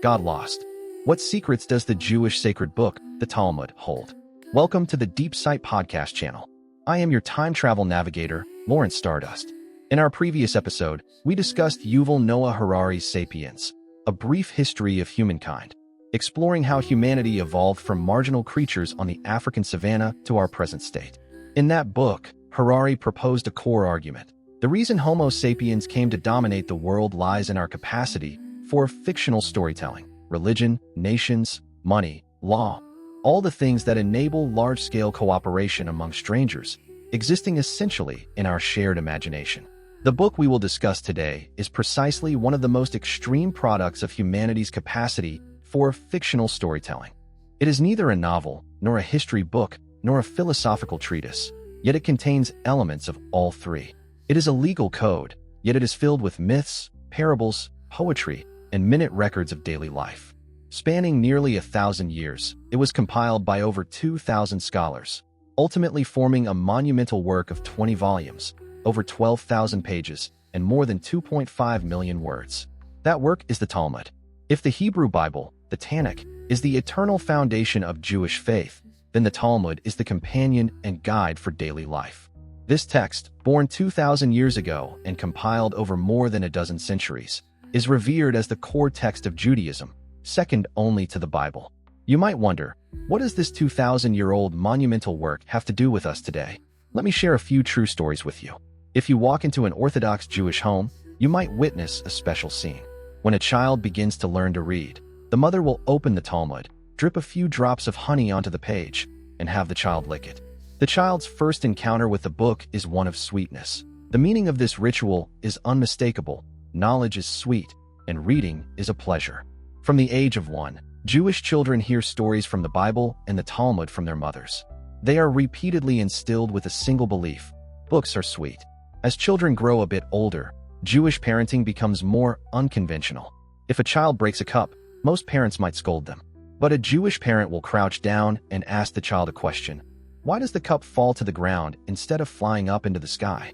God lost. What secrets does the Jewish sacred book, the Talmud, hold? Welcome to the Deep Sight podcast channel. I am your time travel navigator, Lawrence Stardust. In our previous episode, we discussed Yuval Noah Harari's *Sapiens*, a brief history of humankind, exploring how humanity evolved from marginal creatures on the African savanna to our present state. In that book, Harari proposed a core argument. The reason Homo sapiens came to dominate the world lies in our capacity for fictional storytelling, religion, nations, money, law, all the things that enable large-scale cooperation among strangers, existing essentially in our shared imagination. The book we will discuss today is precisely one of the most extreme products of humanity's capacity for fictional storytelling. It is neither a novel, nor a history book, nor a philosophical treatise, yet it contains elements of all three. It is a legal code, yet it is filled with myths, parables, poetry, and minute records of daily life. Spanning nearly 1,000 years, it was compiled by over 2,000 scholars, ultimately forming a monumental work of 20 volumes, over 12,000 pages, and more than 2.5 million words. That work is the Talmud. If the Hebrew Bible, the Tanakh, is the eternal foundation of Jewish faith, then the Talmud is the companion and guide for daily life. This text, born 2,000 years ago and compiled over more than a dozen centuries, is revered as the core text of Judaism, second only to the Bible. You might wonder, what does this 2,000-year-old monumental work have to do with us today? Let me share a few true stories with you. If you walk into an Orthodox Jewish home, you might witness a special scene. When a child begins to learn to read, the mother will open the Talmud, drip a few drops of honey onto the page, and have the child lick it. The child's first encounter with the book is one of sweetness. The meaning of this ritual is unmistakable. Knowledge is sweet, and reading is a pleasure. From the age of 1, Jewish children hear stories from the Bible and the Talmud from their mothers. They are repeatedly instilled with a single belief: books are sweet. As children grow a bit older, Jewish parenting becomes more unconventional. If a child breaks a cup, most parents might scold them. But a Jewish parent will crouch down and ask the child a question: why does the cup fall to the ground instead of flying up into the sky?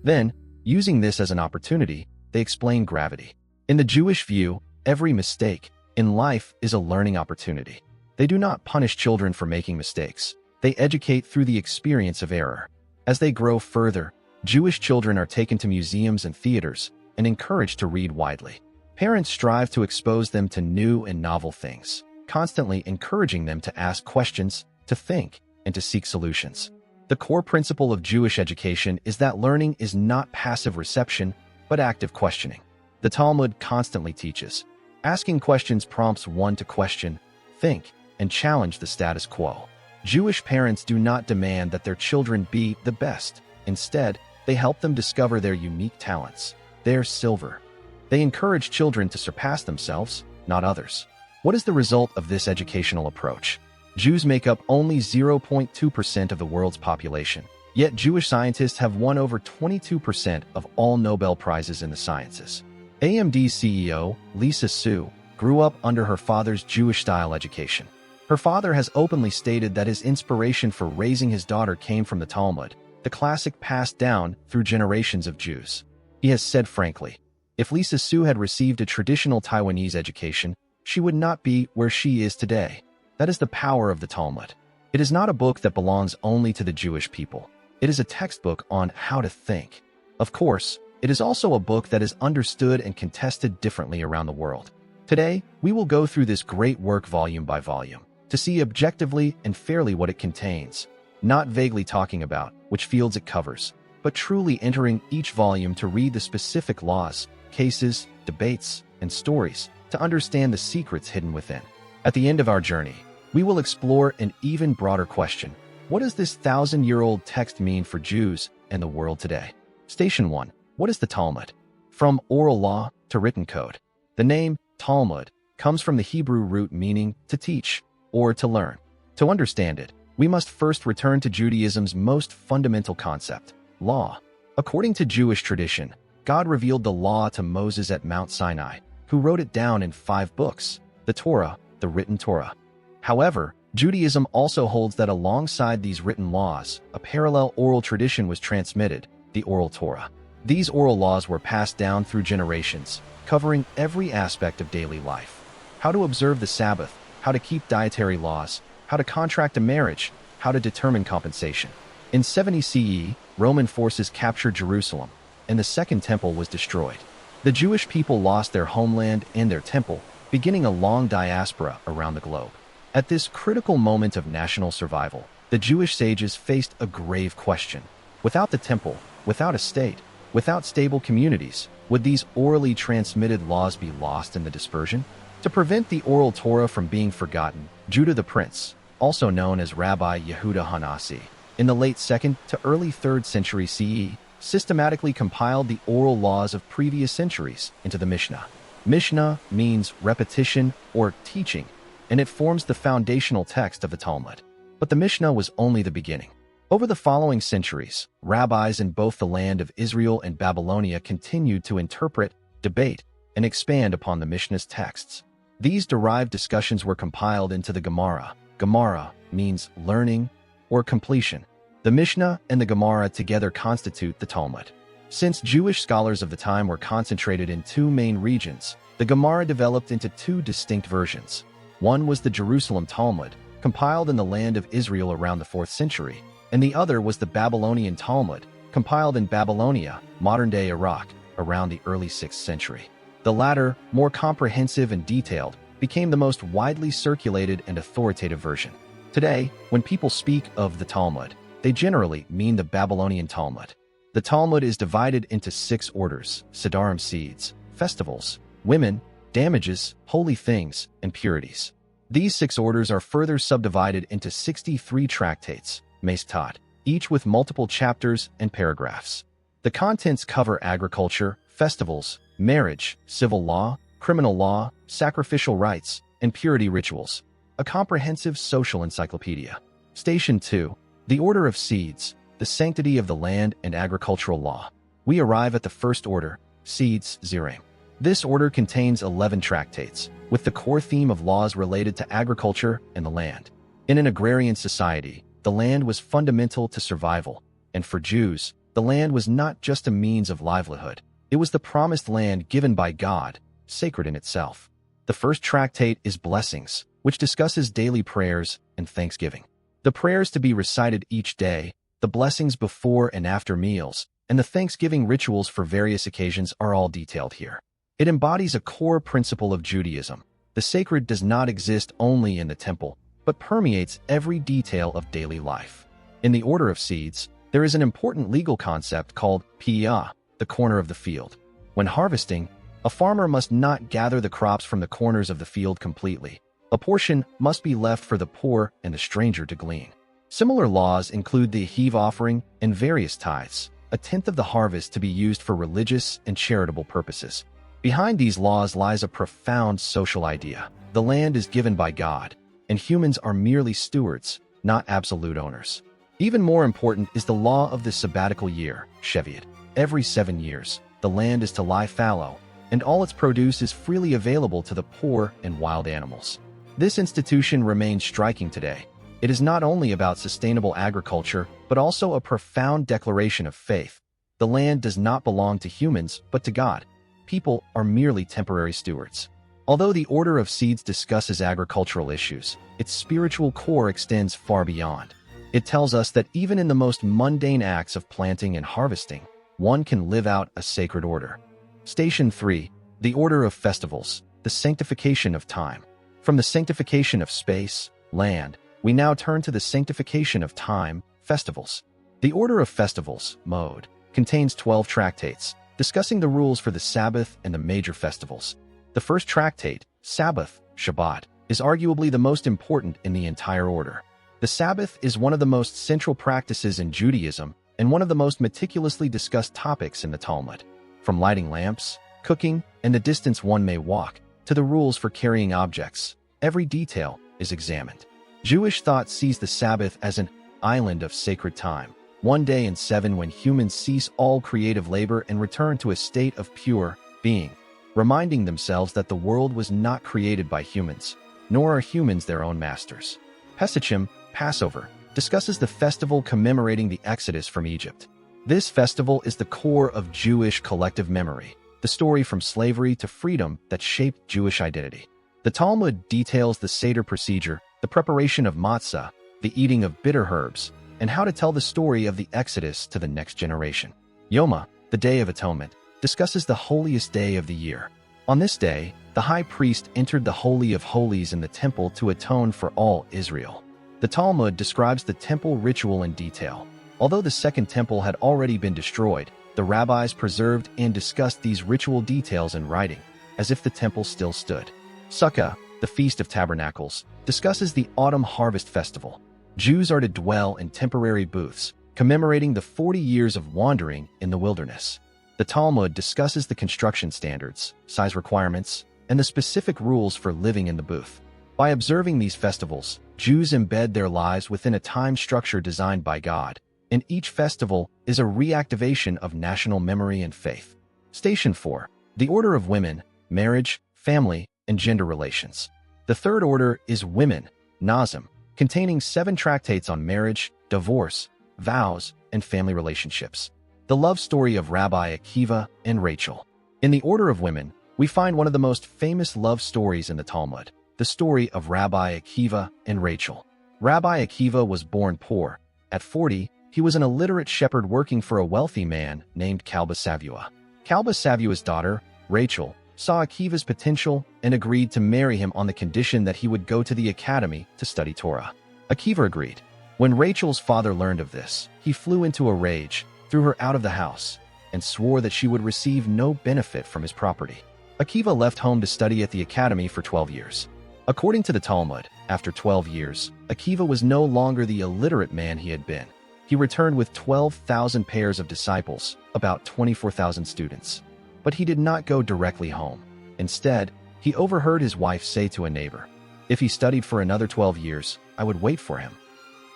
Then, using this as an opportunity, they explain gravity. In the Jewish view, every mistake in life is a learning opportunity. They do not punish children for making mistakes. They educate through the experience of error. As they grow further, Jewish children are taken to museums and theaters and encouraged to read widely. Parents strive to expose them to new and novel things, constantly encouraging them to ask questions, to think, and to seek solutions. The core principle of Jewish education is that learning is not passive reception, but active questioning. The Talmud constantly teaches. Asking questions prompts one to question, think, and challenge the status quo. Jewish parents do not demand that their children be the best. Instead, they help them discover their unique talents, their silver. They encourage children to surpass themselves, not others. What is the result of this educational approach? Jews make up only 0.2% of the world's population, yet Jewish scientists have won over 22% of all Nobel Prizes in the sciences. AMD CEO Lisa Su grew up under her father's Jewish-style education. Her father has openly stated that his inspiration for raising his daughter came from the Talmud, the classic passed down through generations of Jews. He has said frankly, if Lisa Su had received a traditional Taiwanese education, she would not be where she is today. That is the power of the Talmud. It is not a book that belongs only to the Jewish people. It is a textbook on how to think. Of course, it is also a book that is understood and contested differently around the world. Today, we will go through this great work volume by volume, to see objectively and fairly what it contains, not vaguely talking about which fields it covers, but truly entering each volume to read the specific laws, cases, debates, and stories to understand the secrets hidden within. At the end of our journey, we will explore an even broader question. What does this 1,000-year-old text mean for Jews and the world today? Station 1. What is the Talmud? From oral law to written code. The name Talmud comes from the Hebrew root meaning to teach or to learn. To understand it, we must first return to Judaism's most fundamental concept, law. According to Jewish tradition, God revealed the law to Moses at Mount Sinai, who wrote it down in 5 books, the Torah, the written Torah. However, Judaism also holds that alongside these written laws, a parallel oral tradition was transmitted, the oral Torah. These oral laws were passed down through generations, covering every aspect of daily life. How to observe the Sabbath, how to keep dietary laws, how to contract a marriage, how to determine compensation. In 70 CE, Roman forces captured Jerusalem, and the Second Temple was destroyed. The Jewish people lost their homeland and their temple, beginning a long diaspora around the globe. At this critical moment of national survival, the Jewish sages faced a grave question. Without the temple, without a state, without stable communities, would these orally transmitted laws be lost in the dispersion? To prevent the oral Torah from being forgotten, Judah the Prince, also known as Rabbi Yehuda Hanasi, in the late 2nd to early 3rd century CE, systematically compiled the oral laws of previous centuries into the Mishnah. Mishnah means repetition or teaching, and it forms the foundational text of the Talmud. But the Mishnah was only the beginning. Over the following centuries, rabbis in both the land of Israel and Babylonia continued to interpret, debate, and expand upon the Mishnah's texts. These derived discussions were compiled into the Gemara. Gemara means learning or completion. The Mishnah and the Gemara together constitute the Talmud. Since Jewish scholars of the time were concentrated in two main regions, the Gemara developed into two distinct versions. One was the Jerusalem Talmud, compiled in the land of Israel around the 4th century, and the other was the Babylonian Talmud, compiled in Babylonia, modern-day Iraq, around the early 6th century. The latter, more comprehensive and detailed, became the most widely circulated and authoritative version. Today, when people speak of the Talmud, they generally mean the Babylonian Talmud. The Talmud is divided into 6 orders: Siddharim, seeds, festivals, women, damages, holy things, and purities. These 6 orders are further subdivided into 63 tractates, Mestat, each with multiple chapters and paragraphs. The contents cover agriculture, festivals, marriage, civil law, criminal law, sacrificial rites, and purity rituals, a comprehensive social encyclopedia. Station 2. The Order of Seeds, the Sanctity of the Land and Agricultural Law. We arrive at the first order, Seeds, Zirim. This order contains 11 tractates, with the core theme of laws related to agriculture and the land. In an agrarian society, the land was fundamental to survival, and for Jews, the land was not just a means of livelihood. It was the promised land given by God, sacred in itself. The first tractate is Blessings, which discusses daily prayers and thanksgiving. The prayers to be recited each day, the blessings before and after meals, and the thanksgiving rituals for various occasions are all detailed here. It embodies a core principle of Judaism. The sacred does not exist only in the temple, but permeates every detail of daily life. In the Order of Seeds, there is an important legal concept called piyah, the corner of the field. When harvesting, a farmer must not gather the crops from the corners of the field completely. A portion must be left for the poor and the stranger to glean. Similar laws include the heave offering and various tithes, a tenth of the harvest to be used for religious and charitable purposes. Behind these laws lies a profound social idea. The land is given by God, and humans are merely stewards, not absolute owners. Even more important is the law of the sabbatical year, Sheviat. Every 7 years, the land is to lie fallow, and all its produce is freely available to the poor and wild animals. This institution remains striking today. It is not only about sustainable agriculture, but also a profound declaration of faith. The land does not belong to humans, but to God. People are merely temporary stewards. Although the Order of Seeds discusses agricultural issues, its spiritual core extends far beyond. It tells us that even in the most mundane acts of planting and harvesting, one can live out a sacred order. Station 3. The Order of Festivals, the Sanctification of Time. From the sanctification of space, land, we now turn to the sanctification of time, festivals. The Order of Festivals, Mode, contains 12 tractates, discussing the rules for the Sabbath and the major festivals. The first tractate, Sabbath, Shabbat, is arguably the most important in the entire order. The Sabbath is one of the most central practices in Judaism and one of the most meticulously discussed topics in the Talmud. From lighting lamps, cooking, and the distance one may walk, to the rules for carrying objects, every detail is examined. Jewish thought sees the Sabbath as an island of sacred time, one day in 7 when humans cease all creative labor and return to a state of pure being, reminding themselves that the world was not created by humans, nor are humans their own masters. Pesachim, Passover, discusses the festival commemorating the Exodus from Egypt. This festival is the core of Jewish collective memory, the story from slavery to freedom that shaped Jewish identity. The Talmud details the Seder procedure, the preparation of matzah, the eating of bitter herbs, and how to tell the story of the Exodus to the next generation. Yoma, the Day of Atonement, discusses the holiest day of the year. On this day, the high priest entered the Holy of Holies in the temple to atone for all Israel. The Talmud describes the temple ritual in detail. Although the Second Temple had already been destroyed, the rabbis preserved and discussed these ritual details in writing, as if the temple still stood. Sukkah, the Feast of Tabernacles, discusses the autumn harvest festival. Jews are to dwell in temporary booths, commemorating the 40 years of wandering in the wilderness. The Talmud discusses the construction standards, size requirements, and the specific rules for living in the booth. By observing these festivals, Jews embed their lives within a time structure designed by God, and each festival is a reactivation of national memory and faith. Station 4. The Order of Women, Marriage, Family, and Gender Relations. The third order is Women, Nazim, containing 7 tractates on marriage, divorce, vows, and family relationships. The love story of Rabbi Akiva and Rachel. In the Order of Women, we find one of the most famous love stories in the Talmud, the story of Rabbi Akiva and Rachel. Rabbi Akiva was born poor. At 40, he was an illiterate shepherd working for a wealthy man named Kalba Savua. Kalba Savua's daughter, Rachel, saw Akiva's potential and agreed to marry him on the condition that he would go to the academy to study Torah. Akiva agreed. When Rachel's father learned of this, he flew into a rage, threw her out of the house, and swore that she would receive no benefit from his property. Akiva left home to study at the academy for 12 years. According to the Talmud, after 12 years, Akiva was no longer the illiterate man he had been. He returned with 12,000 pairs of disciples, about 24,000 students. But he did not go directly home. Instead, he overheard his wife say to a neighbor, "If he studied for another 12 years, I would wait for him."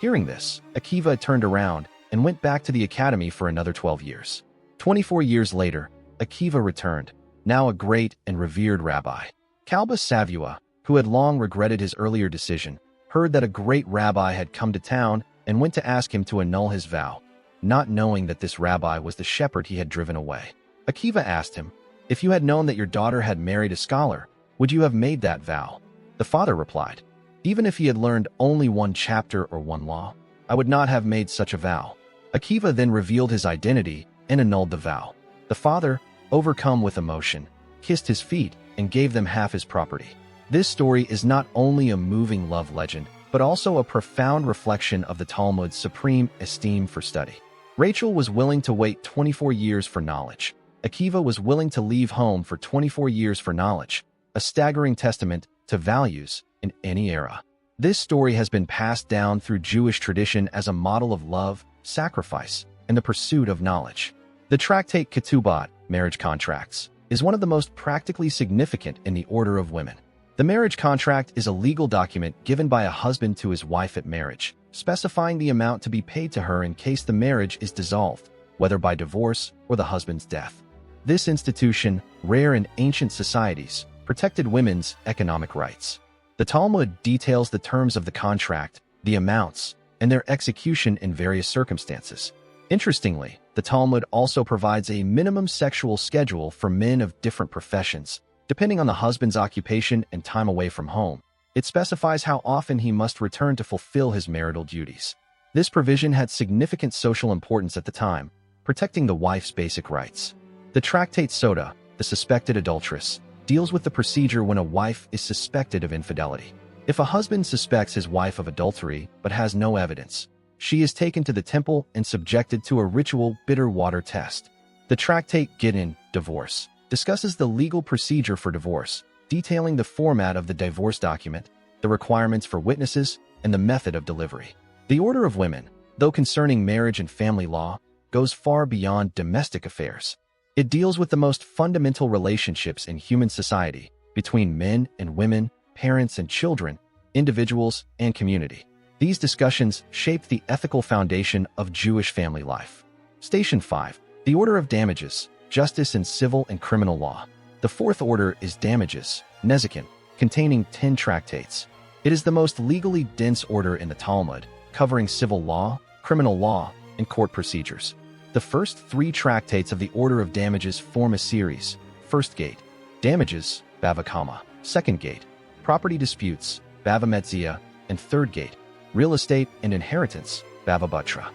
Hearing this, Akiva turned around and went back to the academy for another 12 years. 24 years later, Akiva returned, now a great and revered rabbi. Kalba Savua, who had long regretted his earlier decision, heard that a great rabbi had come to town and went to ask him to annul his vow, not knowing that this rabbi was the shepherd he had driven away. Akiva asked him, "If you had known that your daughter had married a scholar, would you have made that vow?" The father replied, "Even if he had learned only one chapter or one law, I would not have made such a vow." Akiva then revealed his identity and annulled the vow. The father, overcome with emotion, kissed his feet and gave them half his property. This story is not only a moving love legend, but also a profound reflection of the Talmud's supreme esteem for study. Rachel was willing to wait 24 years for knowledge. Akiva was willing to leave home for 24 years for knowledge, a staggering testament to values in any era. This story has been passed down through Jewish tradition as a model of love, sacrifice, and the pursuit of knowledge. The tractate Ketubot, Marriage Contracts, is one of the most practically significant in the Order of Women. The marriage contract is a legal document given by a husband to his wife at marriage, specifying the amount to be paid to her in case the marriage is dissolved, whether by divorce or the husband's death. This institution, rare in ancient societies, protected women's economic rights. The Talmud details the terms of the contract, the amounts, and their execution in various circumstances. Interestingly, the Talmud also provides a minimum sexual schedule for men of different professions, depending on the husband's occupation and time away from home. It specifies how often he must return to fulfill his marital duties. This provision had significant social importance at the time, protecting the wife's basic rights. The tractate Sota, the Suspected Adulteress, deals with the procedure when a wife is suspected of infidelity. If a husband suspects his wife of adultery but has no evidence, she is taken to the temple and subjected to a ritual bitter water test. The tractate Gittin, Divorce, discusses the legal procedure for divorce, detailing the format of the divorce document, the requirements for witnesses, and the method of delivery. The Order of Women, though concerning marriage and family law, goes far beyond domestic affairs. It deals with the most fundamental relationships in human society, between men and women, parents and children, individuals and community. These discussions shape the ethical foundation of Jewish family life. Station 5. The Order of Damages, Justice in Civil and Criminal Law. The fourth order is Damages, Nezikin, containing 10 tractates. It is the most legally dense order in the Talmud, covering civil law, criminal law, and court procedures. The first 3 tractates of the Order of Damages form a series. First gate, Damages, Bava Kama. Second gate, Property Disputes, Bava Metzia. And third gate, Real Estate and Inheritance, Bava Batra.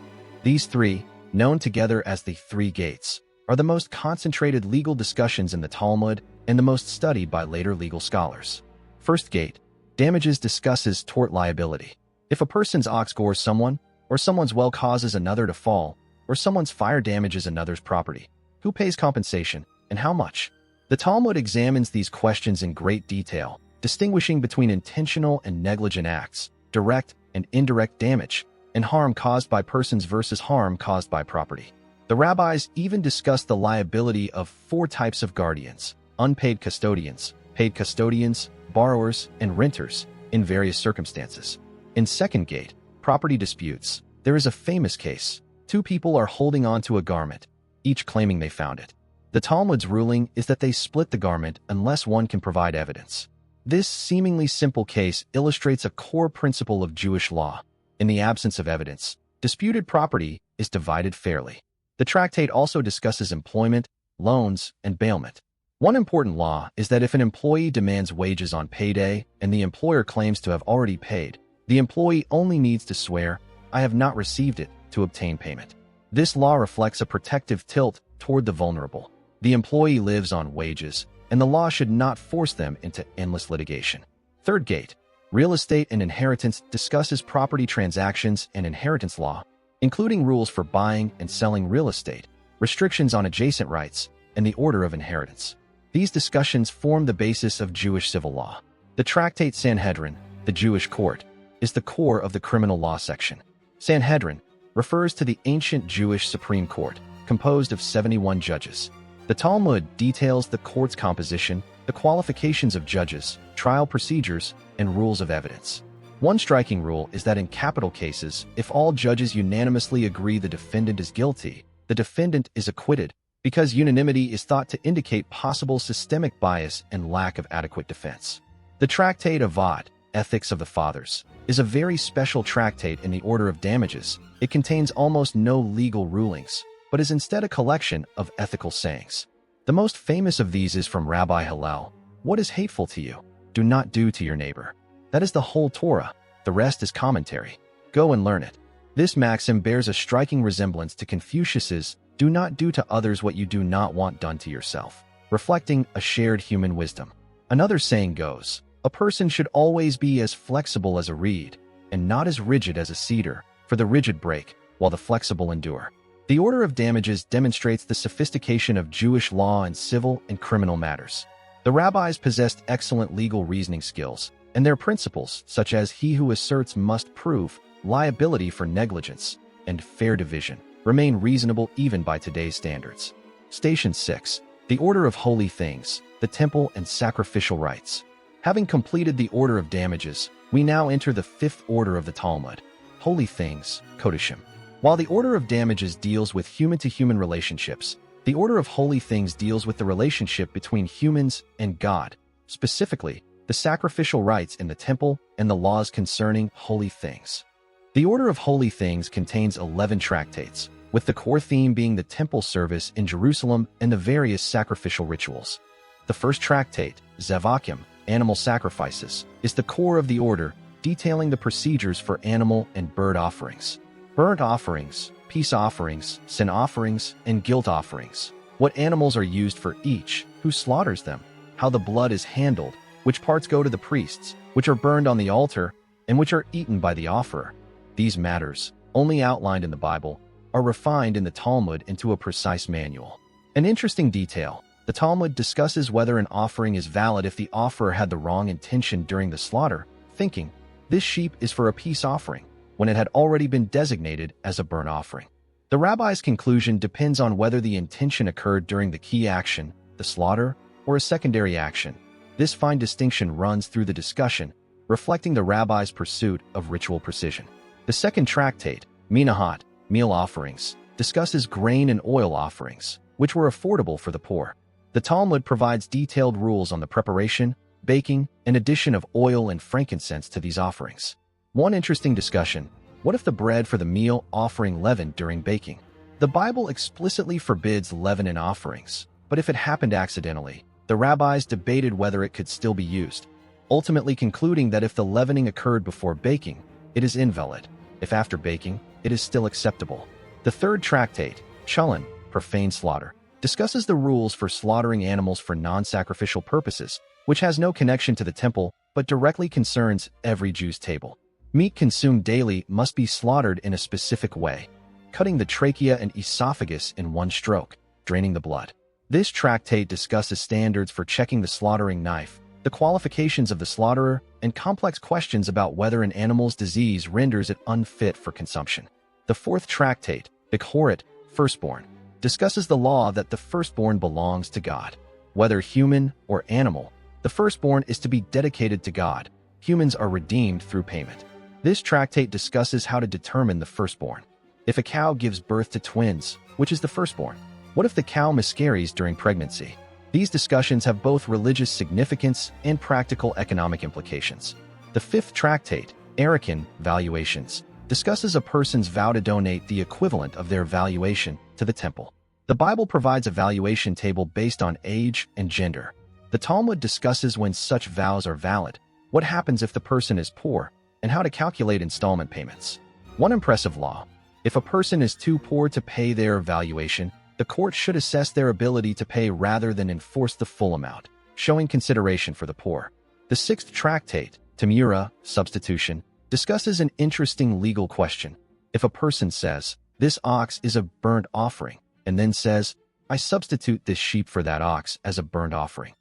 These 3, known together as the 3 gates, are the most concentrated legal discussions in the Talmud and the most studied by later legal scholars. First gate, Damages discusses tort liability. If a person's ox gores someone, or someone's well causes another to fall, or someone's fire damages another's property, who pays compensation, and how much? The Talmud examines these questions in great detail, distinguishing between intentional and negligent acts, direct and indirect damage, and harm caused by persons versus harm caused by property. The rabbis even discuss the liability of 4 types of guardians: unpaid custodians, paid custodians, borrowers, and renters, in various circumstances. In second gate, Property Disputes, there is a famous case. 2 people are holding on to a garment, each claiming they found it. The Talmud's ruling is that they split the garment unless one can provide evidence. This seemingly simple case illustrates a core principle of Jewish law. In the absence of evidence, disputed property is divided fairly. The tractate also discusses employment, loans, and bailment. One important law is that if an employee demands wages on payday and the employer claims to have already paid, the employee only needs to swear, "I have not received it," to obtain payment. This law reflects a protective tilt toward the vulnerable. The employee lives on wages, and the law should not force them into endless litigation. Third gate, Real Estate and Inheritance discusses property transactions and inheritance law, including rules for buying and selling real estate, restrictions on adjacent rights, and the order of inheritance. These discussions form the basis of Jewish civil law. The tractate Sanhedrin, the Jewish court, is the core of the criminal law section. Sanhedrin refers to the ancient Jewish Supreme Court, composed of 71 judges. The Talmud details the court's composition, the qualifications of judges, trial procedures, and rules of evidence. One striking rule is that in capital cases, if all judges unanimously agree the defendant is guilty, the defendant is acquitted, because unanimity is thought to indicate possible systemic bias and lack of adequate defense. The tractate Avad, Ethics of the Fathers, is a very special tractate in the Order of Damages. It contains almost no legal rulings, but is instead a collection of ethical sayings. The most famous of these is from Rabbi Hillel: "What is hateful to you, do not do to your neighbor." That is the whole Torah. The rest is commentary. Go and learn it. This maxim bears a striking resemblance to Confucius's "Do not do to others what you do not want done to yourself," reflecting a shared human wisdom. Another saying goes, "A person should always be as flexible as a reed, and not as rigid as a cedar, for the rigid break, while the flexible endure." The Order of Damages demonstrates the sophistication of Jewish law in civil and criminal matters. The rabbis possessed excellent legal reasoning skills, and their principles, such as "he who asserts must prove," liability for negligence, and fair division, remain reasonable even by today's standards. Station 6. The Order of Holy Things, the Temple and Sacrificial Rites. Having completed the Order of Damages, we now enter the 5th order of the Talmud, Holy Things, Kodashim. While the Order of Damages deals with human-to-human relationships, the Order of Holy Things deals with the relationship between humans and God, specifically the sacrificial rites in the temple and the laws concerning holy things. The Order of Holy Things contains 11 tractates, with the core theme being the temple service in Jerusalem and the various sacrificial rituals. The first tractate, Zavakim, Animal Sacrifices, is the core of the order, detailing the procedures for animal and bird offerings. Burnt offerings, peace offerings, sin offerings, and guilt offerings. What animals are used for each, who slaughters them, how the blood is handled, which parts go to the priests, which are burned on the altar, and which are eaten by the offerer. These matters, only outlined in the Bible, are refined in the Talmud into a precise manual. An interesting detail, the Talmud discusses whether an offering is valid if the offerer had the wrong intention during the slaughter, thinking, "This sheep is for a peace offering," when it had already been designated as a burnt offering. The rabbi's conclusion depends on whether the intention occurred during the key action, the slaughter, or a secondary action. This fine distinction runs through the discussion, reflecting the rabbi's pursuit of ritual precision. The second tractate, Minahot, Meal Offerings, discusses grain and oil offerings, which were affordable for the poor. The Talmud provides detailed rules on the preparation, baking, and addition of oil and frankincense to these offerings. One interesting discussion: what if the bread for the meal offering leavened during baking? The The Bible explicitly forbids leaven in offerings, but if it happened accidentally, the rabbis debated whether it could still be used, ultimately concluding that if the leavening occurred before baking, it is invalid. If after baking, it is still acceptable. The third tractate, Chulin, Profane Slaughter, discusses the rules for slaughtering animals for non-sacrificial purposes, which has no connection to the temple, but directly concerns every Jew's table. Meat consumed daily must be slaughtered in a specific way, cutting the trachea and esophagus in one stroke, draining the blood. This tractate discusses standards for checking the slaughtering knife, the qualifications of the slaughterer, and complex questions about whether an animal's disease renders it unfit for consumption. The fourth tractate, Bikhoret, Firstborn, discusses the law that the firstborn belongs to God. Whether human or animal, the firstborn is to be dedicated to God. Humans are redeemed through payment. This tractate discusses how to determine the firstborn. If a cow gives birth to twins, which is the firstborn? What if the cow miscarries during pregnancy? These discussions have both religious significance and practical economic implications. The fifth tractate, Erechim, Valuations, discusses a person's vow to donate the equivalent of their valuation to the temple. The Bible provides a valuation table based on age and gender. The Talmud discusses when such vows are valid, what happens if the person is poor, and how to calculate installment payments. One impressive law: if a person is too poor to pay their valuation, the court should assess their ability to pay rather than enforce the full amount, showing consideration for the poor. The sixth tractate, Tamura, Substitution, discusses an interesting legal question. If a person says, "This ox is a burnt offering," and then says, "I substitute this sheep for that ox as a burnt offering,"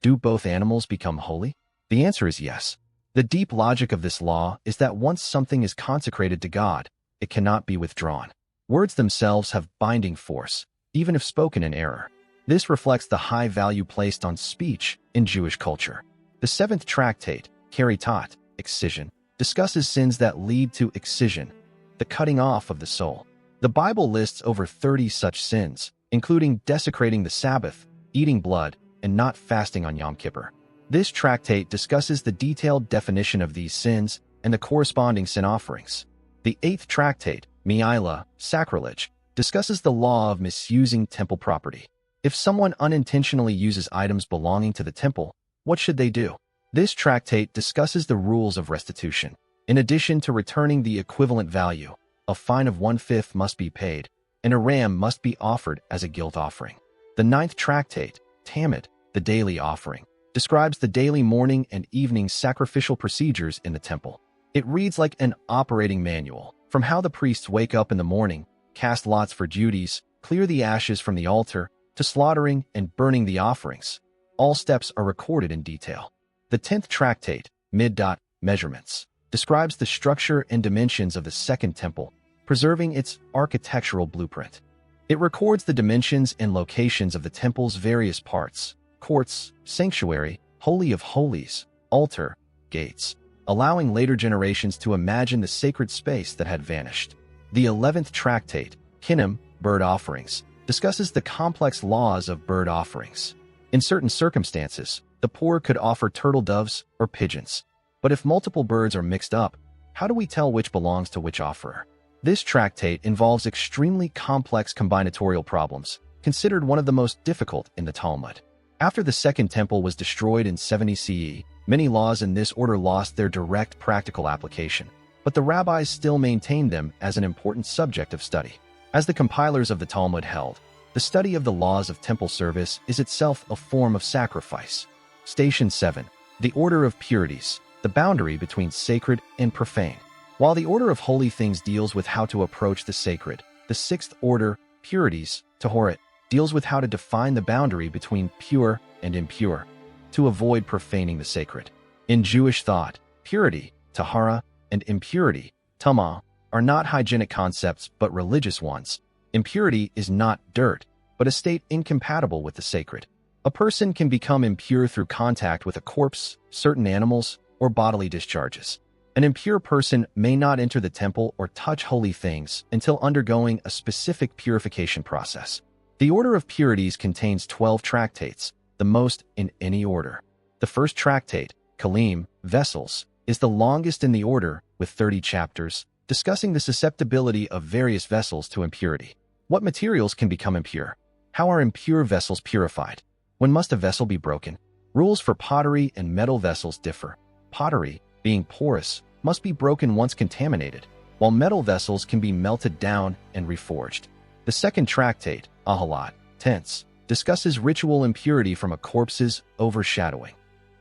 do both animals become holy? The answer is yes. The deep logic of this law is that once something is consecrated to God, it cannot be withdrawn. Words themselves have binding force, even if spoken in error. This reflects the high value placed on speech in Jewish culture. The seventh tractate, Keritot, Excision, discusses sins that lead to excision, the cutting off of the soul. The Bible lists over 30 such sins, including desecrating the Sabbath, eating blood, and not fasting on Yom Kippur. This tractate discusses the detailed definition of these sins and the corresponding sin offerings. The eighth tractate, Mi'ila, Sacrilege, discusses the law of misusing temple property. If someone unintentionally uses items belonging to the temple, what should they do? This tractate discusses the rules of restitution. In addition to returning the equivalent value, a fine of 1/5 must be paid, and a ram must be offered as a guilt offering. The ninth tractate, Talmud, the Daily Offering, describes the daily morning and evening sacrificial procedures in the temple. It reads like an operating manual, from how the priests wake up in the morning, cast lots for duties, clear the ashes from the altar, to slaughtering and burning the offerings. All steps are recorded in detail. The 10th tractate, Middot, Measurements, describes the structure and dimensions of the Second Temple, preserving its architectural blueprint. It records the dimensions and locations of the temple's various parts: courts, sanctuary, holy of holies, altar, gates, allowing later generations to imagine the sacred space that had vanished. The 11th tractate, Hinnom, Bird Offerings, discusses the complex laws of bird offerings. In certain circumstances, the poor could offer turtle doves or pigeons. But if multiple birds are mixed up, how do we tell which belongs to which offerer? This tractate involves extremely complex combinatorial problems, considered one of the most difficult in the Talmud. After the Second Temple was destroyed in 70 CE, many laws in this order lost their direct practical application, but the rabbis still maintained them as an important subject of study. As the compilers of the Talmud held, the study of the laws of temple service is itself a form of sacrifice. Station 7. The Order of Purities, the boundary between sacred and profane. While the Order of Holy Things deals with how to approach the sacred, the sixth order, Purities, Tahoret, deals with how to define the boundary between pure and impure, to avoid profaning the sacred. In Jewish thought, purity, tahara, and impurity, tama, are not hygienic concepts but religious ones. Impurity is not dirt, but a state incompatible with the sacred. A person can become impure through contact with a corpse, certain animals, or bodily discharges. An impure person may not enter the temple or touch holy things until undergoing a specific purification process. The Order of Purities contains 12 tractates, the most in any order. The first tractate, Kalim, Vessels, is the longest in the order, with 30 chapters, discussing the susceptibility of various vessels to impurity. What materials can become impure? How are impure vessels purified? When must a vessel be broken? Rules for pottery and metal vessels differ. Pottery, being porous, must be broken once contaminated, while metal vessels can be melted down and reforged. The second tractate, Ahalat, tense, discusses ritual impurity from a corpse's overshadowing.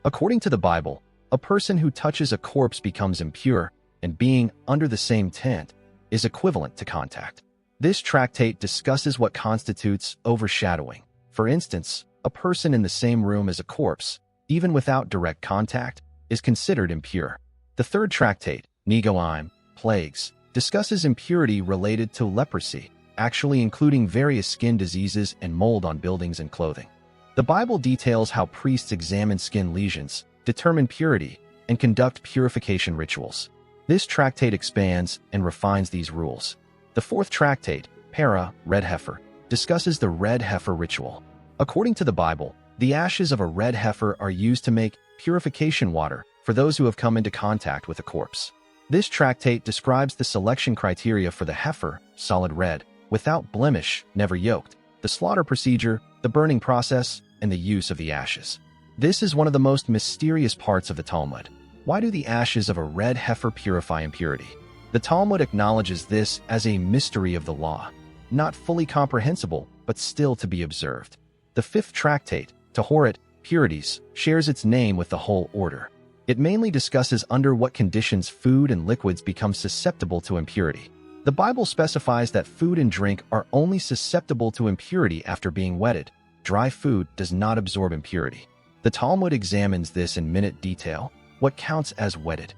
According to the Bible, a person who touches a corpse becomes impure, and being under the same tent is equivalent to contact. This tractate discusses what constitutes overshadowing. For instance, a person in the same room as a corpse, even without direct contact, is considered impure. The third tractate, Negoim, plagues, discusses impurity related to leprosy, actually including various skin diseases and mold on buildings and clothing. The Bible details how priests examine skin lesions, determine purity, and conduct purification rituals. This tractate expands and refines these rules. The fourth tractate, Para, red heifer, discusses the red heifer ritual. According to the Bible, the ashes of a red heifer are used to make purification water for those who have come into contact with a corpse. This tractate describes the selection criteria for the heifer, solid red, without blemish, never yoked, the slaughter procedure, the burning process, and the use of the ashes. This is one of the most mysterious parts of the Talmud. Why do the ashes of a red heifer purify impurity? The Talmud acknowledges this as a mystery of the law, not fully comprehensible, but still to be observed. The fifth tractate, Tahorat, purities, shares its name with the whole order. It mainly discusses under what conditions food and liquids become susceptible to impurity. The Bible specifies that food and drink are only susceptible to impurity after being wetted. Dry food does not absorb impurity. The Talmud examines this in minute detail. What counts as wetted?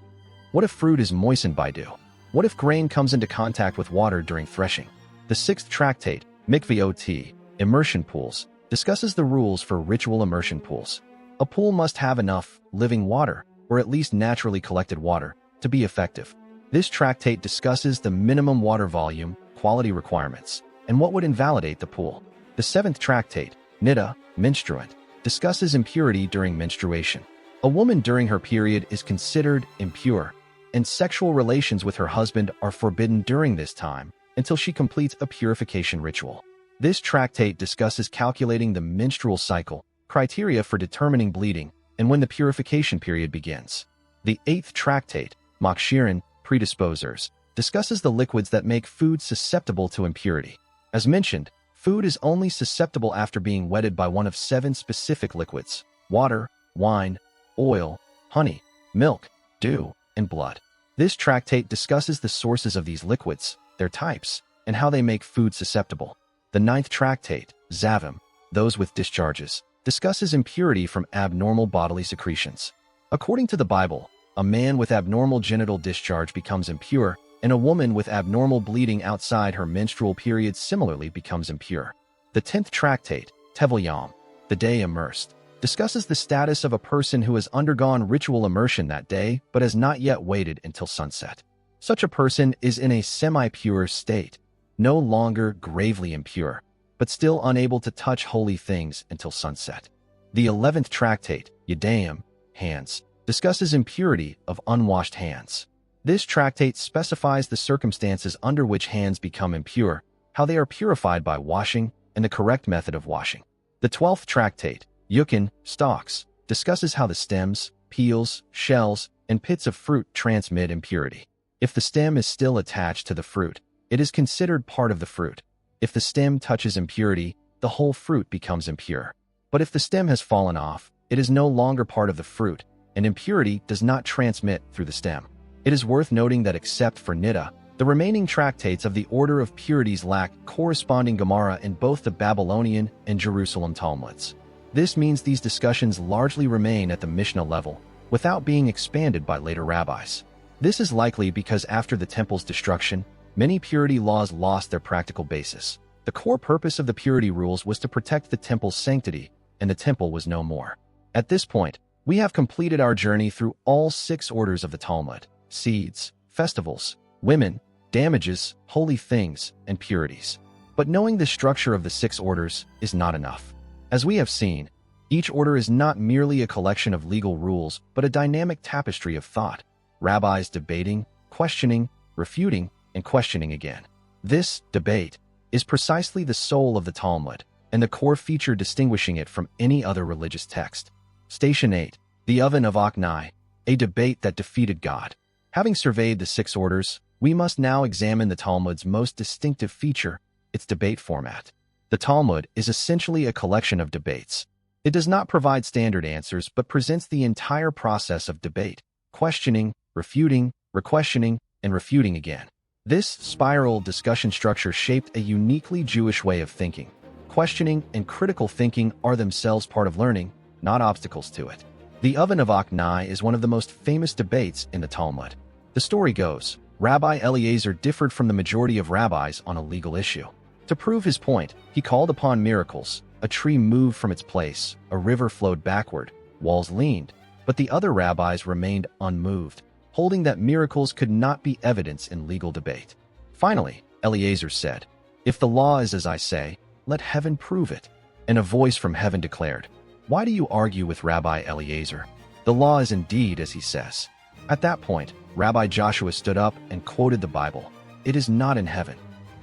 What if fruit is moistened by dew? What if grain comes into contact with water during threshing? The sixth tractate, Mikveh, immersion pools, discusses the rules for ritual immersion pools. A pool must have enough living water, or at least naturally collected water, to be effective. This tractate discusses the minimum water volume, quality requirements, and what would invalidate the pool. The seventh tractate, Nida, menstruant, discusses impurity during menstruation. A woman during her period is considered impure, and sexual relations with her husband are forbidden during this time until she completes a purification ritual. This tractate discusses calculating the menstrual cycle, criteria for determining bleeding, and when the purification period begins. The eighth tractate, Makshirin, predisposers, discusses the liquids that make food susceptible to impurity. As mentioned, food is only susceptible after being wetted by one of 7 specific liquids: water, wine, oil, honey, milk, dew, and blood. This tractate discusses the sources of these liquids, their types, and how they make food susceptible. The ninth tractate, Zavim, those with discharges, discusses impurity from abnormal bodily secretions. According to the Bible, a man with abnormal genital discharge becomes impure, and a woman with abnormal bleeding outside her menstrual period similarly becomes impure. The 10th tractate, Tevel Yom, the day immersed, discusses the status of a person who has undergone ritual immersion that day but has not yet waited until sunset. Such a person is in a semi-pure state, no longer gravely impure, but still unable to touch holy things until sunset. The 11th tractate, Yadayim, hands, discusses impurity of unwashed hands. This tractate specifies the circumstances under which hands become impure, how they are purified by washing, and the correct method of washing. The 12th tractate, Yukin, stalks, discusses how the stems, peels, shells, and pits of fruit transmit impurity. If the stem is still attached to the fruit, it is considered part of the fruit. If the stem touches impurity, the whole fruit becomes impure. But if the stem has fallen off, it is no longer part of the fruit, and impurity does not transmit through the stem. It is worth noting that except for Nida, the remaining tractates of the Order of Purities lack corresponding Gemara in both the Babylonian and Jerusalem Talmuds. This means these discussions largely remain at the Mishnah level, without being expanded by later rabbis. This is likely because after the temple's destruction, many purity laws lost their practical basis. The core purpose of the purity rules was to protect the temple's sanctity, and the temple was no more. At this point, we have completed our journey through all 6 orders of the Talmud: seeds, festivals, women, damages, holy things, and purities. But knowing the structure of the 6 orders is not enough. As we have seen, each order is not merely a collection of legal rules, but a dynamic tapestry of thought, rabbis debating, questioning, refuting, and questioning again. This debate is precisely the soul of the Talmud, and the core feature distinguishing it from any other religious text. Station 8. The Oven of Aknai, a debate that defeated God. Having surveyed the 6 orders, we must now examine the Talmud's most distinctive feature, its debate format. The Talmud is essentially a collection of debates. It does not provide standard answers but presents the entire process of debate, questioning, refuting, re-questioning, and refuting again. This spiral discussion structure shaped a uniquely Jewish way of thinking. Questioning and critical thinking are themselves part of learning, not obstacles to it. The Oven of Aknai is one of the most famous debates in the Talmud. The story goes, Rabbi Eliezer differed from the majority of rabbis on a legal issue. To prove his point, he called upon miracles. A tree moved from its place, a river flowed backward, walls leaned, but the other rabbis remained unmoved, holding that miracles could not be evidence in legal debate. Finally, Eliezer said, "If the law is as I say, let heaven prove it." And a voice from heaven declared, "Why do you argue with Rabbi Eliezer? The law is indeed as he says." At that point, Rabbi Joshua stood up and quoted the Bible. "It is not in heaven."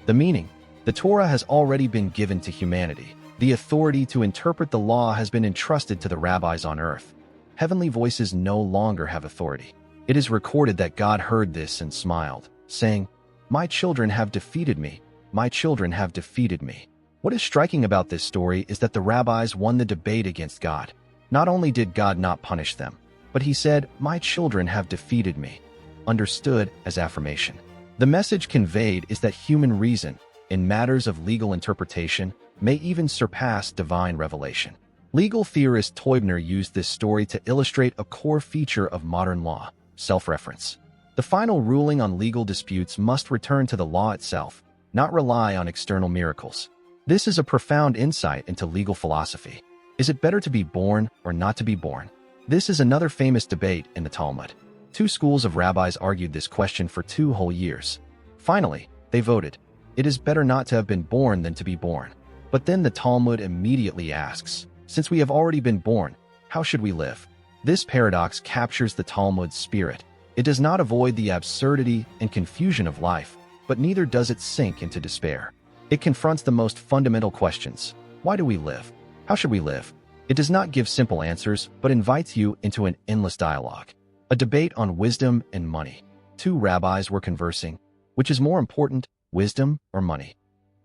The meaning, the Torah has already been given to humanity. The authority to interpret the law has been entrusted to the rabbis on earth. Heavenly voices no longer have authority. It is recorded that God heard this and smiled, saying, "My children have defeated me. My children have defeated me." What is striking about this story is that the rabbis won the debate against God. Not only did God not punish them, but he said, "My children have defeated me," understood as affirmation. The message conveyed is that human reason, in matters of legal interpretation, may even surpass divine revelation. Legal theorist Teubner used this story to illustrate a core feature of modern law, self-reference. The final ruling on legal disputes must return to the law itself, not rely on external miracles. This is a profound insight into legal philosophy. Is it better to be born or not to be born? This is another famous debate in the Talmud. 2 schools of rabbis argued this question for 2 whole years. Finally, they voted, "It is better not to have been born than to be born." But then the Talmud immediately asks, since we have already been born, how should we live? This paradox captures the Talmud's spirit. It does not avoid the absurdity and confusion of life, but neither does it sink into despair. It confronts the most fundamental questions. Why do we live? How should we live? It does not give simple answers, but invites you into an endless dialogue. A debate on wisdom and money. 2 rabbis were conversing. Which is more important, wisdom or money?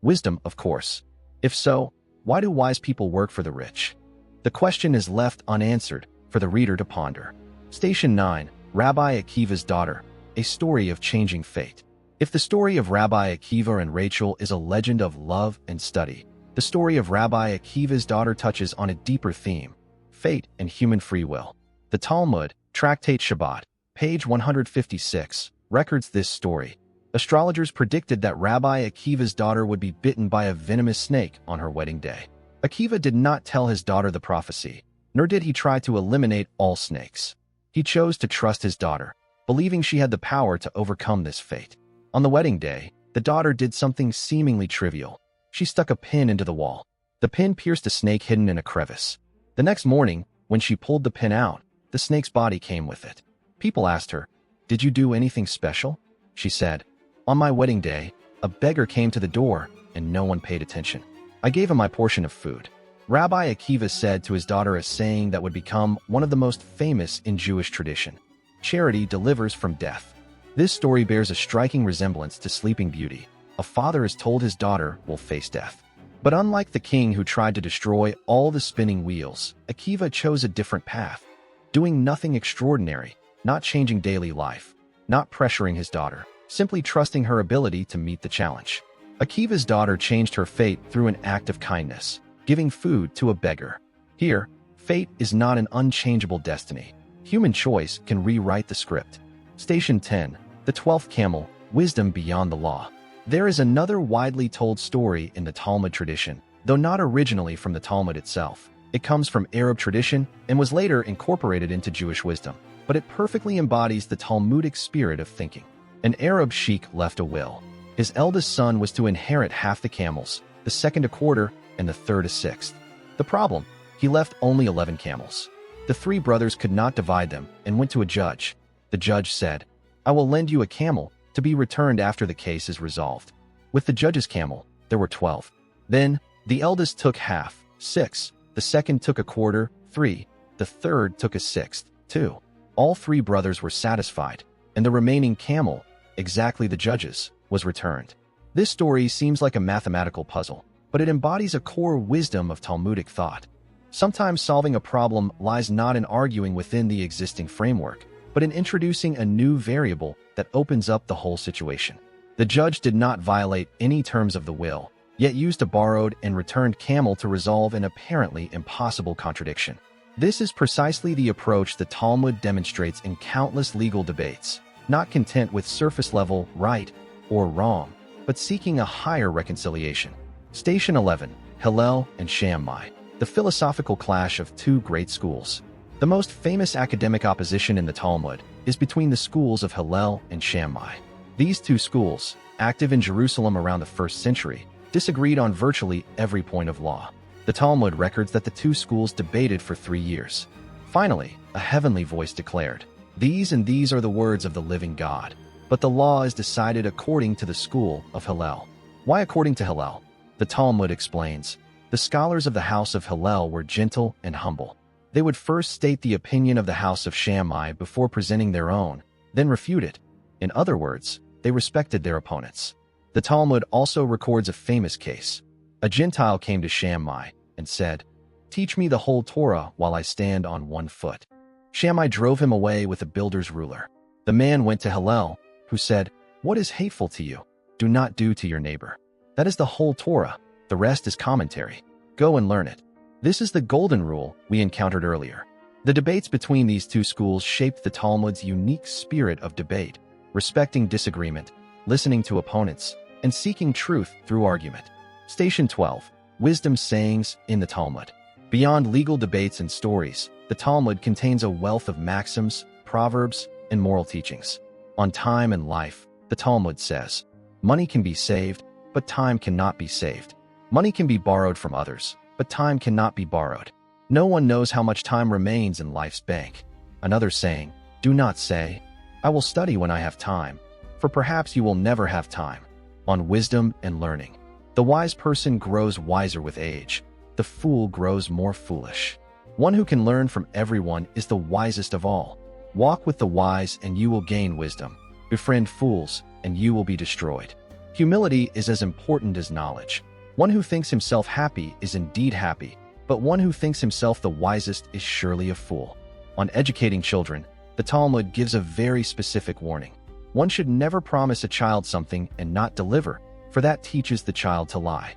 Wisdom, of course. If so, why do wise people work for the rich? The question is left unanswered for the reader to ponder. Station 9. Rabbi Akiva's Daughter, a story of changing fate. If the story of Rabbi Akiva and Rachel is a legend of love and study, the story of Rabbi Akiva's daughter touches on a deeper theme, fate and human free will. The Talmud, Tractate Shabbat, page 156, records this story. Astrologers predicted that Rabbi Akiva's daughter would be bitten by a venomous snake on her wedding day. Akiva did not tell his daughter the prophecy, nor did he try to eliminate all snakes. He chose to trust his daughter, believing she had the power to overcome this fate. On the wedding day, the daughter did something seemingly trivial. She stuck a pin into the wall. The pin pierced a snake hidden in a crevice. The next morning, when she pulled the pin out, the snake's body came with it. People asked her, "Did you do anything special?" She said, "On my wedding day, a beggar came to the door, and no one paid attention. I gave him my portion of food." Rabbi Akiva said to his daughter a saying that would become one of the most famous in Jewish tradition: "Charity delivers from death." This story bears a striking resemblance to Sleeping Beauty. A father is told his daughter will face death. But unlike the king who tried to destroy all the spinning wheels, Akiva chose a different path, doing nothing extraordinary, not changing daily life, not pressuring his daughter, simply trusting her ability to meet the challenge. Akiva's daughter changed her fate through an act of kindness, giving food to a beggar. Here, fate is not an unchangeable destiny. Human choice can rewrite the script. Station 10. The 12th Camel, Wisdom Beyond the Law. There is another widely told story in the Talmud tradition, though not originally from the Talmud itself. It comes from Arab tradition and was later incorporated into Jewish wisdom, but it perfectly embodies the Talmudic spirit of thinking. An Arab sheikh left a will. His eldest son was to inherit half the camels, the second a quarter, and the third a sixth. The problem? He left only 11 camels. The 3 brothers could not divide them and went to a judge. The judge said, "I will lend you a camel to be returned after the case is resolved." With the judge's camel, there were 12. Then, the eldest took half, 6, the second took a quarter, 3, the third took a sixth, 2. All 3 brothers were satisfied, and the remaining camel, exactly the judges, was returned. This story seems like a mathematical puzzle, but it embodies a core wisdom of Talmudic thought. Sometimes solving a problem lies not in arguing within the existing framework, but in introducing a new variable that opens up the whole situation. The judge did not violate any terms of the will, yet used a borrowed and returned camel to resolve an apparently impossible contradiction. This is precisely the approach the Talmud demonstrates in countless legal debates, not content with surface-level right or wrong, but seeking a higher reconciliation. Station 11, Hillel and Shammai, the philosophical clash of 2 great schools. The most famous academic opposition in the Talmud is between the schools of Hillel and Shammai. These 2 schools, active in Jerusalem around the 1st century, disagreed on virtually every point of law. The Talmud records that the 2 schools debated for 3 years. Finally, a heavenly voice declared, "These and these are the words of the living God." But the law is decided according to the school of Hillel. Why according to Hillel? The Talmud explains, the scholars of the house of Hillel were gentle and humble. They would first state the opinion of the house of Shammai before presenting their own, then refute it. In other words, they respected their opponents. The Talmud also records a famous case. A Gentile came to Shammai and said, "Teach me the whole Torah while I stand on 1 foot." Shammai drove him away with a builder's ruler. The man went to Hillel, who said, "What is hateful to you? Do not do to your neighbor. That is the whole Torah. The rest is commentary. Go and learn it." This is the golden rule we encountered earlier. The debates between these 2 schools shaped the Talmud's unique spirit of debate, respecting disagreement, listening to opponents, and seeking truth through argument. Station 12, Wisdom Sayings in the Talmud. Beyond legal debates and stories, the Talmud contains a wealth of maxims, proverbs, and moral teachings. On time and life, the Talmud says, "Money can be saved, but time cannot be saved. Money can be borrowed from others, but time cannot be borrowed. No one knows how much time remains in life's bank." Another saying, "Do not say, 'I will study when I have time,' for perhaps you will never have time." On wisdom and learning. The wise person grows wiser with age. The fool grows more foolish. One who can learn from everyone is the wisest of all. Walk with the wise and you will gain wisdom. Befriend fools and you will be destroyed. Humility is as important as knowledge. One who thinks himself happy is indeed happy, but one who thinks himself the wisest is surely a fool. On educating children, the Talmud gives a very specific warning. One should never promise a child something and not deliver, for that teaches the child to lie.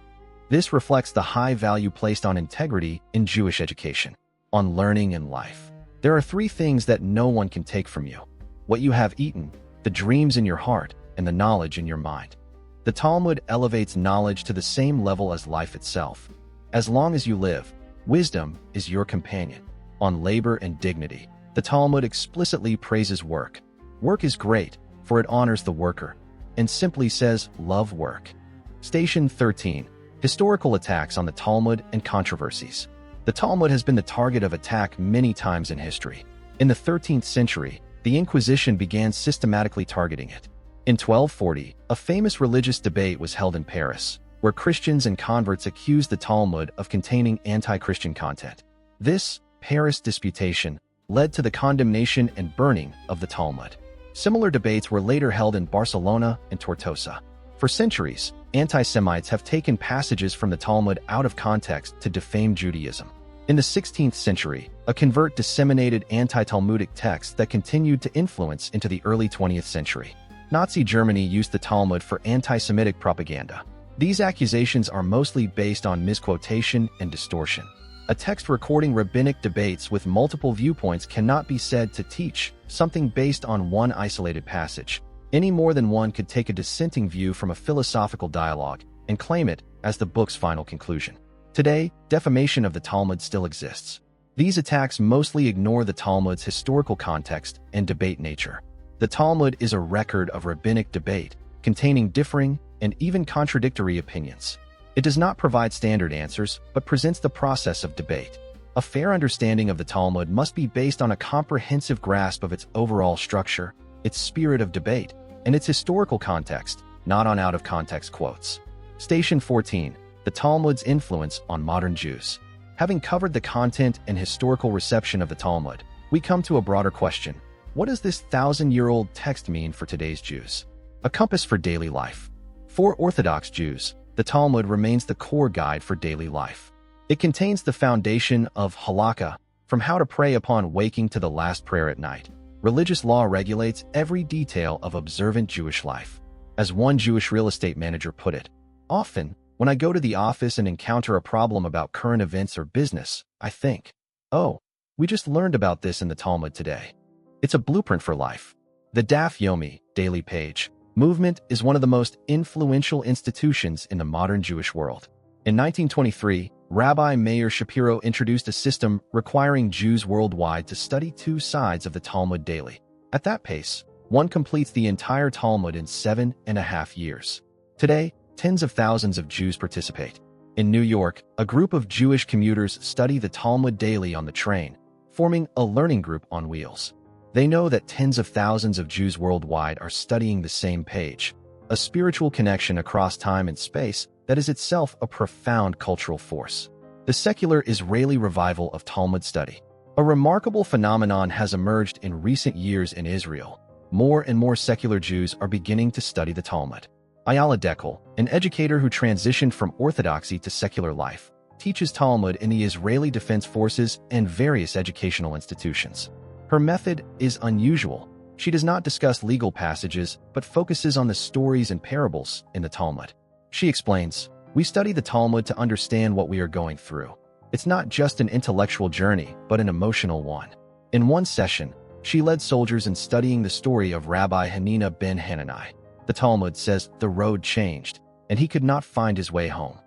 This reflects the high value placed on integrity in Jewish education. On learning and life, there are 3 things that no one can take from you: what you have eaten, the dreams in your heart, and the knowledge in your mind. The Talmud elevates knowledge to the same level as life itself. As long as you live, wisdom is your companion. On labor and dignity, the Talmud explicitly praises work. Work is great, for it honors the worker, and simply says, love work. Station 13. Historical attacks on the Talmud and controversies. The Talmud has been the target of attack many times in history. In the 13th century, the Inquisition began systematically targeting it. In 1240, a famous religious debate was held in Paris, where Christians and converts accused the Talmud of containing anti-Christian content. This Paris disputation led to the condemnation and burning of the Talmud. Similar debates were later held in Barcelona and Tortosa. For centuries, anti-Semites have taken passages from the Talmud out of context to defame Judaism. In the 16th century, a convert disseminated anti-Talmudic texts that continued to influence into the early 20th century. Nazi Germany used the Talmud for anti-Semitic propaganda. These accusations are mostly based on misquotation and distortion. A text recording rabbinic debates with multiple viewpoints cannot be said to teach something based on one isolated passage, any more than one could take a dissenting view from a philosophical dialogue and claim it as the book's final conclusion. Today, defamation of the Talmud still exists. These attacks mostly ignore the Talmud's historical context and debate nature. The Talmud is a record of rabbinic debate, containing differing and even contradictory opinions. It does not provide standard answers, but presents the process of debate. A fair understanding of the Talmud must be based on a comprehensive grasp of its overall structure, its spirit of debate, and its historical context, not on out-of-context quotes. Station 14. The Talmud's Influence on Modern Jews. Having covered the content and historical reception of the Talmud, we come to a broader question. What does this 1,000-year-old text mean for today's Jews? A compass for daily life. For Orthodox Jews, the Talmud remains the core guide for daily life. It contains the foundation of halakha, from how to pray upon waking to the last prayer at night. Religious law regulates every detail of observant Jewish life. As one Jewish real estate manager put it, often, when I go to the office and encounter a problem about current events or business, I think, oh, we just learned about this in the Talmud today. It's a blueprint for life. The Daf Yomi, daily page, movement is one of the most influential institutions in the modern Jewish world. In 1923, Rabbi Meir Shapiro introduced a system requiring Jews worldwide to study 2 sides of the Talmud daily. At that pace, one completes the entire Talmud in 7.5 years. Today, tens of thousands of Jews participate. In New York, a group of Jewish commuters study the Talmud daily on the train, forming a learning group on wheels. They know that tens of thousands of Jews worldwide are studying the same page, a spiritual connection across time and space that is itself a profound cultural force. The secular Israeli revival of Talmud study. A remarkable phenomenon has emerged in recent years in Israel. More and more secular Jews are beginning to study the Talmud. Ayala Dekel, an educator who transitioned from orthodoxy to secular life, teaches Talmud in the Israeli Defense Forces and various educational institutions. Her method is unusual. She does not discuss legal passages, but focuses on the stories and parables in the Talmud. She explains, "We study the Talmud to understand what we are going through. It's not just an intellectual journey, but an emotional one." In one session, she led soldiers in studying the story of Rabbi Hanina ben Hanani. The Talmud says the road changed, and he could not find his way home.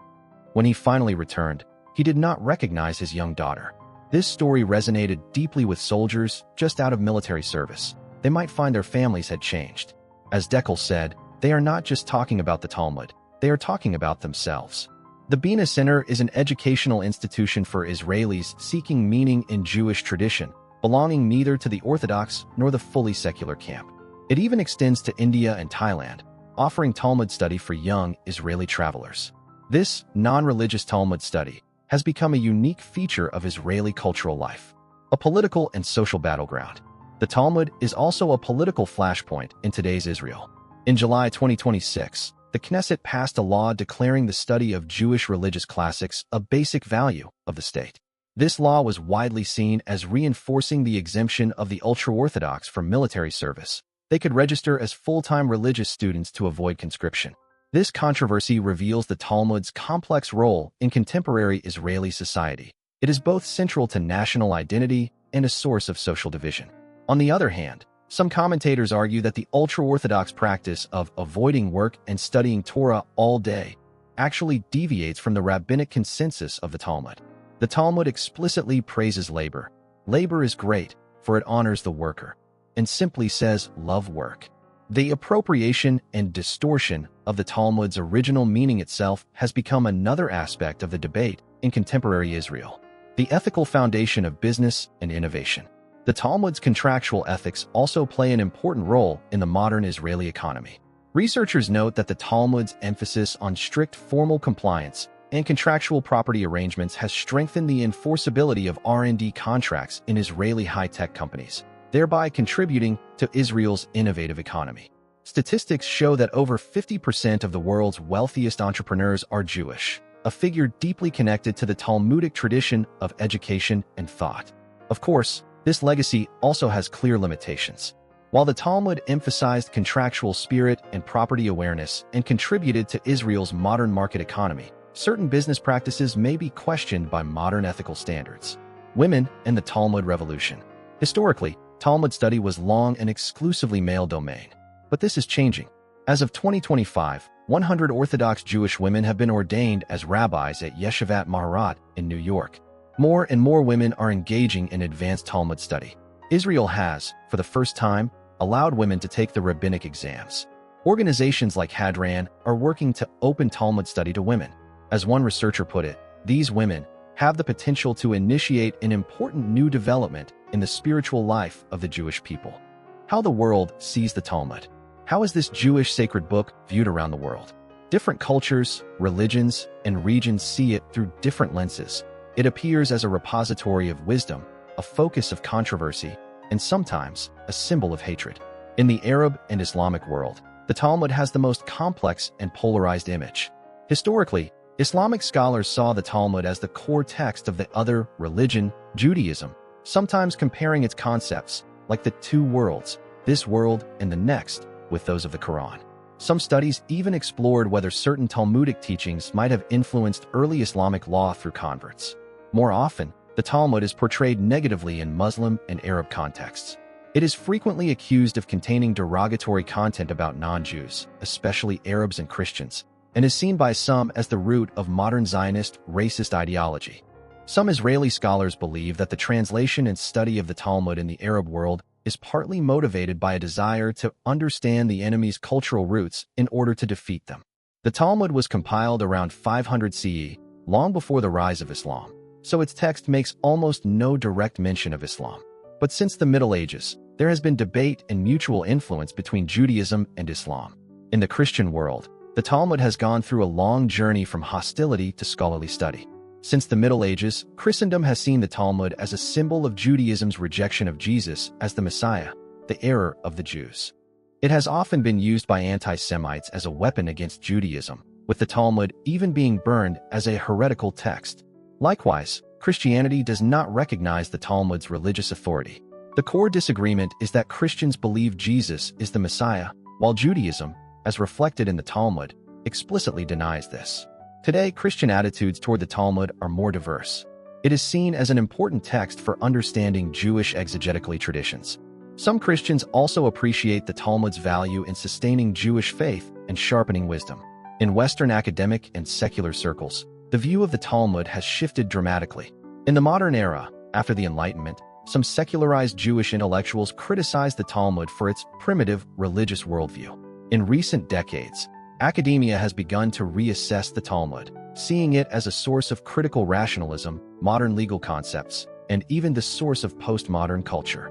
When he finally returned, he did not recognize his young daughter. This story resonated deeply with soldiers just out of military service. They might find their families had changed. As Dekel said, they are not just talking about the Talmud, they are talking about themselves. The Bina Center is an educational institution for Israelis seeking meaning in Jewish tradition, belonging neither to the Orthodox nor the fully secular camp. It even extends to India and Thailand, offering Talmud study for young Israeli travelers. This non-religious Talmud study has become a unique feature of Israeli cultural life, a political and social battleground. The Talmud is also a political flashpoint in today's Israel. In July 2026, the Knesset passed a law declaring the study of Jewish religious classics a basic value of the state. This law was widely seen as reinforcing the exemption of the ultra-Orthodox from military service. They could register as full-time religious students to avoid conscription. This controversy reveals the Talmud's complex role in contemporary Israeli society. It is both central to national identity and a source of social division. On the other hand, some commentators argue that the ultra-Orthodox practice of avoiding work and studying Torah all day actually deviates from the rabbinic consensus of the Talmud. The Talmud explicitly praises labor. Labor is great, for it honors the worker, and simply says, love work. The appropriation and distortion of the Talmud's original meaning itself has become another aspect of the debate in contemporary Israel. The ethical foundation of business and innovation. The Talmud's contractual ethics also play an important role in the modern Israeli economy. Researchers note that the Talmud's emphasis on strict formal compliance and contractual property arrangements has strengthened the enforceability of R&D contracts in Israeli high-tech companies, thereby contributing to Israel's innovative economy. Statistics show that over 50% of the world's wealthiest entrepreneurs are Jewish, a figure deeply connected to the Talmudic tradition of education and thought. Of course, this legacy also has clear limitations. While the Talmud emphasized contractual spirit and property awareness and contributed to Israel's modern market economy, certain business practices may be questioned by modern ethical standards. Women and the Talmud revolution. Historically, Talmud study was long an exclusively male domain, but this is changing. As of 2025, 100 Orthodox Jewish women have been ordained as rabbis at Yeshivat Maharat in New York. More and more women are engaging in advanced Talmud study. Israel has, for the first time, allowed women to take the rabbinic exams. Organizations like Hadran are working to open Talmud study to women. As one researcher put it, these women have the potential to initiate an important new development in the spiritual life of the Jewish people. How the world sees the Talmud. How is this Jewish sacred book viewed around the world? Different cultures, religions, and regions see it through different lenses. It appears as a repository of wisdom, a focus of controversy, and sometimes a symbol of hatred. In the Arab and Islamic world, the Talmud has the most complex and polarized image. Historically, Islamic scholars saw the Talmud as the core text of the other religion, Judaism, sometimes comparing its concepts, like the two worlds, this world and the next, with those of the Quran. Some studies even explored whether certain Talmudic teachings might have influenced early Islamic law through converts. More often, the Talmud is portrayed negatively in Muslim and Arab contexts. It is frequently accused of containing derogatory content about non-Jews, especially Arabs and Christians, and is seen by some as the root of modern Zionist, racist ideology. Some Israeli scholars believe that the translation and study of the Talmud in the Arab world is partly motivated by a desire to understand the enemy's cultural roots in order to defeat them. The Talmud was compiled around 500 CE, long before the rise of Islam, so its text makes almost no direct mention of Islam. But since the Middle Ages, there has been debate and mutual influence between Judaism and Islam. In the Christian world, the Talmud has gone through a long journey from hostility to scholarly study. Since the Middle Ages, Christendom has seen the Talmud as a symbol of Judaism's rejection of Jesus as the Messiah, the error of the Jews. It has often been used by anti-Semites as a weapon against Judaism, with the Talmud even being burned as a heretical text. Likewise, Christianity does not recognize the Talmud's religious authority. The core disagreement is that Christians believe Jesus is the Messiah, while Judaism, as reflected in the Talmud, explicitly denies this. Today, Christian attitudes toward the Talmud are more diverse. It is seen as an important text for understanding Jewish exegetical traditions. Some Christians also appreciate the Talmud's value in sustaining Jewish faith and sharpening wisdom. In Western academic and secular circles, the view of the Talmud has shifted dramatically. In the modern era, after the Enlightenment, some secularized Jewish intellectuals criticize the Talmud for its primitive religious worldview. In recent decades, academia has begun to reassess the Talmud, seeing it as a source of critical rationalism, modern legal concepts, and even the source of postmodern culture.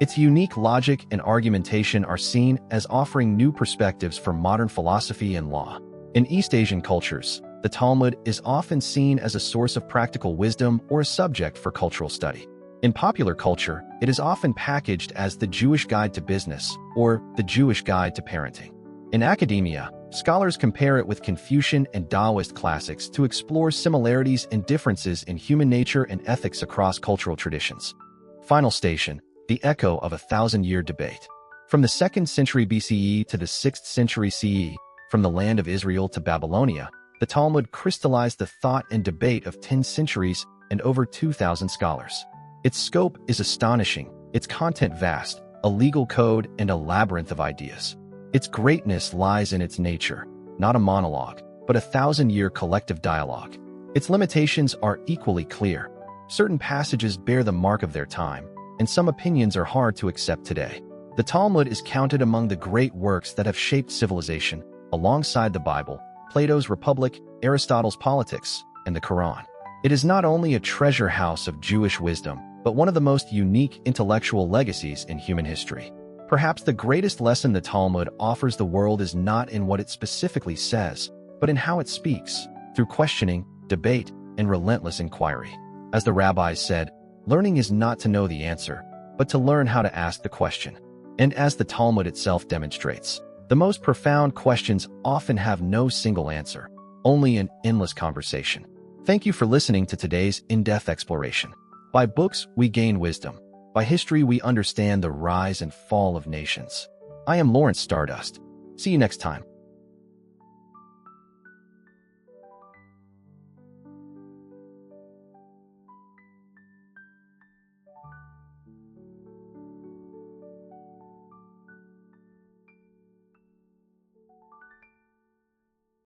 Its unique logic and argumentation are seen as offering new perspectives for modern philosophy and law. In East Asian cultures, the Talmud is often seen as a source of practical wisdom or a subject for cultural study. In popular culture, it is often packaged as the Jewish Guide to Business or the Jewish Guide to Parenting. In academia, scholars compare it with Confucian and Taoist classics to explore similarities and differences in human nature and ethics across cultural traditions. Final station, the echo of a thousand-year debate. From the 2nd century BCE to the 6th century CE, from the land of Israel to Babylonia, the Talmud crystallized the thought and debate of 10 centuries and over 2,000 scholars. Its scope is astonishing, its content vast, a legal code and a labyrinth of ideas. Its greatness lies in its nature, not a monologue, but a thousand-year collective dialogue. Its limitations are equally clear. Certain passages bear the mark of their time, and some opinions are hard to accept today. The Talmud is counted among the great works that have shaped civilization, alongside the Bible, Plato's Republic, Aristotle's Politics, and the Quran. It is not only a treasure house of Jewish wisdom, but one of the most unique intellectual legacies in human history. Perhaps the greatest lesson the Talmud offers the world is not in what it specifically says, but in how it speaks, through questioning, debate, and relentless inquiry. As the rabbis said, learning is not to know the answer, but to learn how to ask the question. And as the Talmud itself demonstrates, the most profound questions often have no single answer, only an endless conversation. Thank you for listening to today's in-depth exploration. By books, we gain wisdom. By history, we understand the rise and fall of nations. I am Lawrence Stardust. See you next time.